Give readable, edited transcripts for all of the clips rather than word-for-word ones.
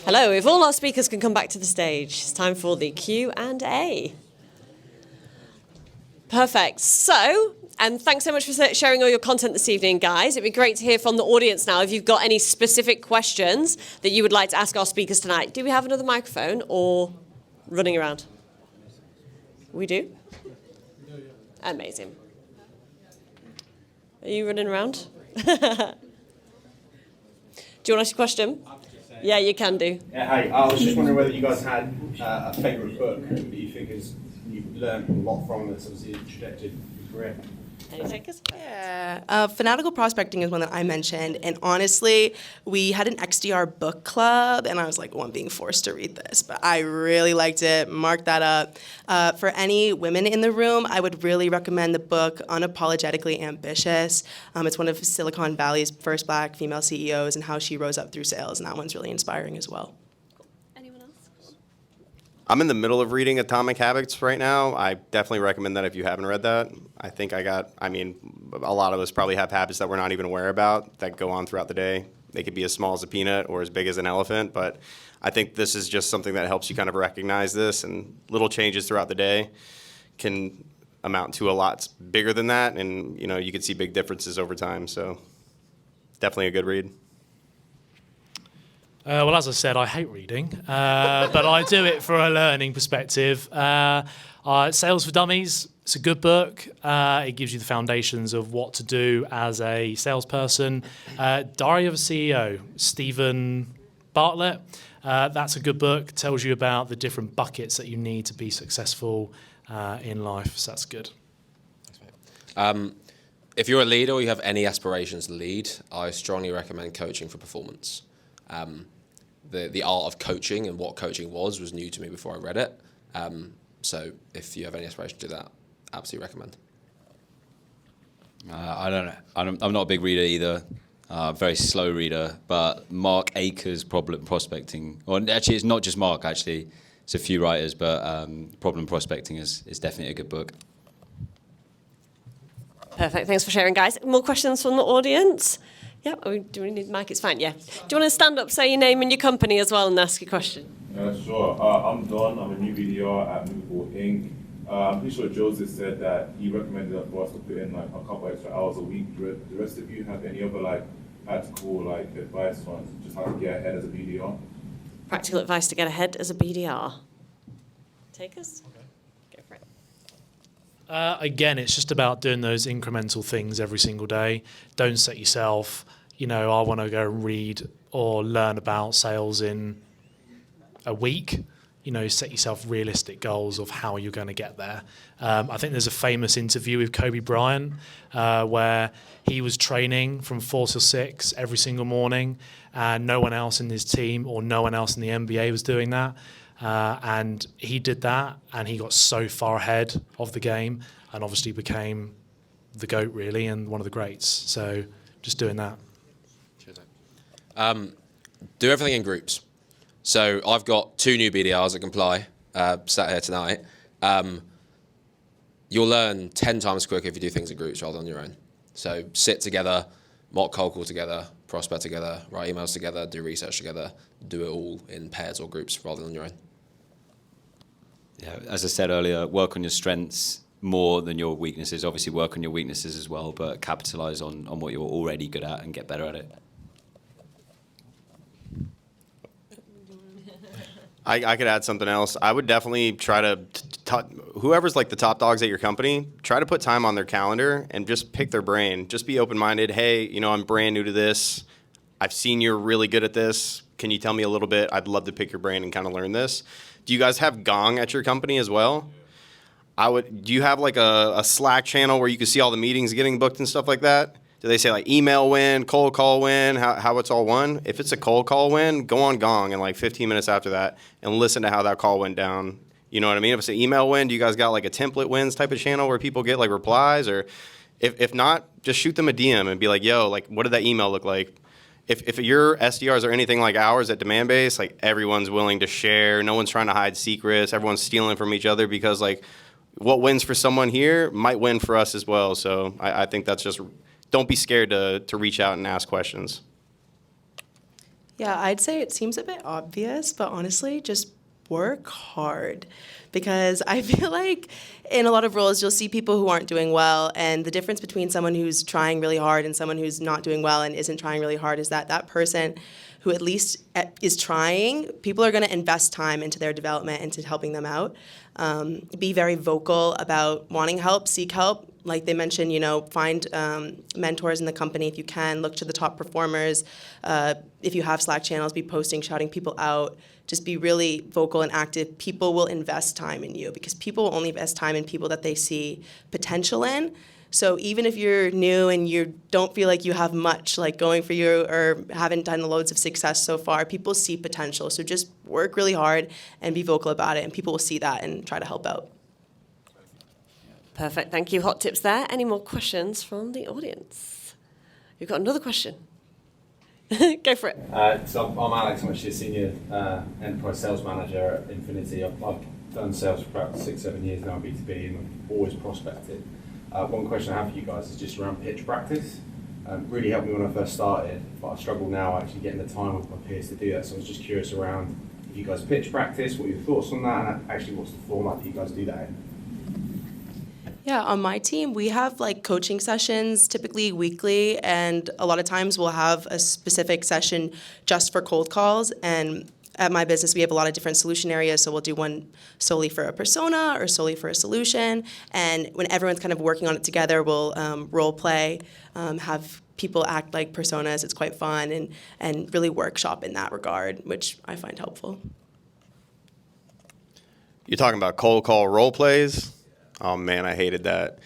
Hello, if all our speakers can come back to the stage, it's time for the Q&A. Perfect. So, and thanks so much for sharing all your content this evening, guys. It'd be great to hear from the audience now if you've got any specific questions that you would like to ask our speakers tonight. Do we have another microphone or running around? We do? Amazing. Are you running around? Do you want to ask a question? Yeah, you can do. Yeah, hi. I was just wondering whether you guys had a favourite book that you think you've learned a lot from that's obviously trajectory your career. Any takers? Yeah. Fanatical Prospecting is one that I mentioned. And honestly, we had an XDR book club, and I was like, I'm being forced to read this. But I really liked it. Mark that up. For any women in the room, I would really recommend the book Unapologetically Ambitious. It's one of Silicon Valley's first Black female CEOs and how she rose up through sales. And that one's really inspiring as well. I'm in the middle of reading Atomic Habits right now. I definitely recommend that if you haven't read that. A lot of us probably have habits that we're not even aware about that go on throughout the day. They could be as small as a peanut or as big as an elephant, but I think this is just something that helps you kind of recognize this, and little changes throughout the day can amount to a lot bigger than that, and you can see big differences over time. So definitely a good read. Well, as I said, I hate reading, but I do it for a learning perspective. Sales for Dummies, it's a good book. It gives you the foundations of what to do as a salesperson. Diary of a CEO, Stephen Bartlett. That's a good book. Tells you about the different buckets that you need to be successful in life, so that's good. If you're a leader or you have any aspirations to lead, I strongly recommend Coaching for Performance. The art of coaching and what coaching was new to me before I read it. So if you have any aspiration to do that, absolutely recommend. I don't know. I'm not a big reader either. Very slow reader. But Mark Akers' Problem Prospecting. Well, actually, it's not just Mark. Actually, it's a few writers, but Problem Prospecting is definitely a good book. Perfect. Thanks for sharing, guys. More questions from the audience? Yeah. Do we need the mic? It's fine. Yeah. Do you want to stand up, say your name and your company as well, and ask your question? Sure. I'm Don. I'm a new BDR at Newell Inc. I'm pretty sure Joseph said that he recommended for us to put in a couple extra hours a week. Do the rest of you have any other practical advice on just how to get ahead as a BDR? Practical advice to get ahead as a BDR. Take us. Okay. Go for it. Again, it's just about doing those incremental things every single day. Don't set yourself, I want to go read or learn about sales in a week. Set yourself realistic goals of how you're going to get there. I think there's a famous interview with Kobe Bryant where he was training from 4 to 6 every single morning, and no one else in his team or no one else in the NBA was doing that. And he did that, and he got so far ahead of the game and obviously became the GOAT, really, and one of the greats. So just doing that. Do everything in groups. So I've got 2 new BDRs at Comply sat here tonight. You'll learn 10 times quicker if you do things in groups rather than on your own. So sit together, mock cold call together, prospect together, write emails together, do research together, do it all in pairs or groups rather than on your own. Yeah, as I said earlier, work on your strengths more than your weaknesses. Obviously work on your weaknesses as well, but capitalize on what you're already good at and get better at it. I could add something else. I would definitely try to, whoever's the top dogs at your company, try to put time on their calendar and just pick their brain. Just be open-minded. Hey, I'm brand new to this. I've seen you're really good at this. Can you tell me a little bit? I'd love to pick your brain and kind of learn this. Do you guys have Gong at your company as well? Do you have a Slack channel where you can see all the meetings getting booked and stuff like that? Do they say email win, cold call win, how it's all won? If it's a cold call win, go on Gong and 15 minutes after that and listen to how that call went down. You know what I mean? If it's an email win, do you guys got a template wins type of channel where people get replies? Or if not, just shoot them a DM and be yo, what did that email look like? If your SDRs are anything like ours at Demand Base, everyone's willing to share. No one's trying to hide secrets. Everyone's stealing from each other because what wins for someone here might win for us as well. So I think that's just... Don't be scared to reach out and ask questions. Yeah, I'd say it seems a bit obvious, but honestly, just work hard. Because I feel like in a lot of roles, you'll see people who aren't doing well, and the difference between someone who's trying really hard and someone who's not doing well and isn't trying really hard is that that person who at least is trying, people are going to invest time into their development, into helping them out. Be very vocal about wanting help, seek help. Like they mentioned, find mentors in the company if you can. Look to the top performers. If you have Slack channels, be posting, shouting people out. Just be really vocal and active. People will invest time in you because people will only invest time in people that they see potential in. So even if you're new and you don't feel like you have much like going for you or haven't done loads of success so far, people see potential. So just work really hard and be vocal about it, and people will see that and try to help out. Perfect. Thank you. Hot tips there. Any more questions from the audience? You've got another question. Go for it. So I'm Alex. I'm actually a senior enterprise sales manager at Infinity. I've done sales for about 6-7 years now at B2B, and I've always prospected. One question I have for you guys is just around pitch practice. Really helped me when I first started, but I struggle now actually getting the time with my peers to do that. So I was just curious around if you guys pitch practice, what are your thoughts on that, and actually what's the format that you guys do that in? Yeah, on my team, we have like coaching sessions, typically weekly, and a lot of times we'll have a specific session just for cold calls. And at my business, we have a lot of different solution areas, so we'll do one solely for a persona or solely for a solution. And when everyone's kind of working on it together, we'll role play, have people act like personas. It's quite fun, and really workshop in that regard, which I find helpful. You're talking about cold call role plays? Oh man, I hated that.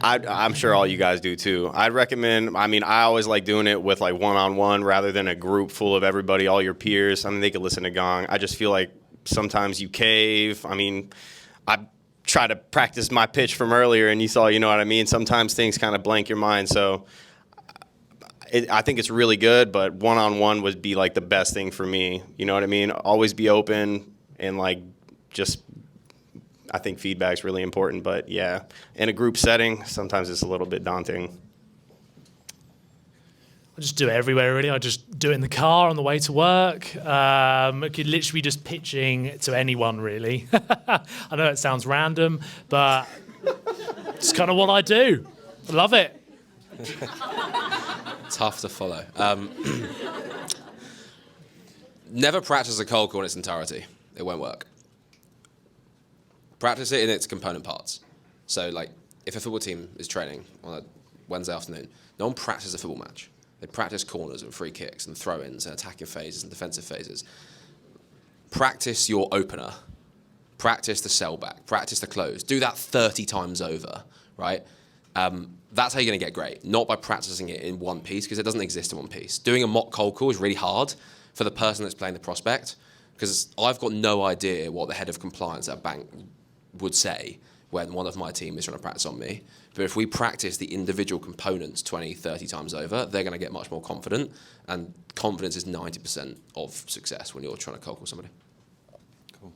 I'm sure all you guys do too. I'd recommend, I always like doing it with like one-on-one rather than a group full of everybody, all your peers. They could listen to Gong. I just feel like sometimes you cave. I try to practice my pitch from earlier and you saw, sometimes things kind of blank your mind. So I think it's really good, but one-on-one would be like the best thing for me. You know what I mean? Always be open and I think feedback's really important, but yeah, in a group setting, sometimes it's a little bit daunting. I just do it everywhere, really. I just do it in the car on the way to work. It could literally be just pitching to anyone, really. I know it sounds random, but it's kind of what I do. I love it. Tough to follow. Never practice a cold call in its entirety. It won't work. Practice it in its component parts. So, if a football team is training on a Wednesday afternoon, no one practices a football match. They practice corners and free kicks and throw-ins and attacking phases and defensive phases. Practice your opener. Practice the sell back. Practice the close. Do that 30 times over, right? That's how you're going to get great, not by practicing it in one piece, because it doesn't exist in one piece. Doing a mock cold call is really hard for the person that's playing the prospect, because I've got no idea what the head of compliance at a bank would say when one of my team is trying to practice on me. But if we practice the individual components 20, 30 times over, they're going to get much more confident. And confidence is 90% of success when you're trying to cold call somebody. Cool.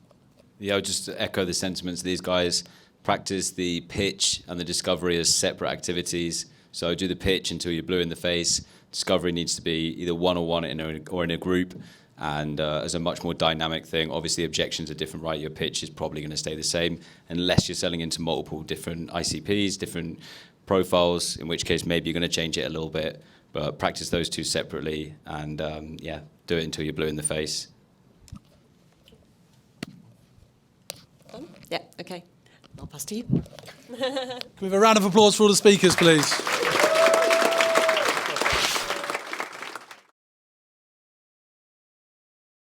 Yeah, I'll just echo the sentiments. These guys practice the pitch and the discovery as separate activities. So do the pitch until you're blue in the face. Discovery needs to be either one-on-one or in a group. And as a much more dynamic thing, obviously objections are different, right? Your pitch is probably going to stay the same unless you're selling into multiple different ICPs, different profiles, in which case maybe you're going to change it a little bit. But practice those two separately and, do it until you're blue in the face. Yeah, okay. I'll pass to you. Can we have a round of applause for all the speakers, please?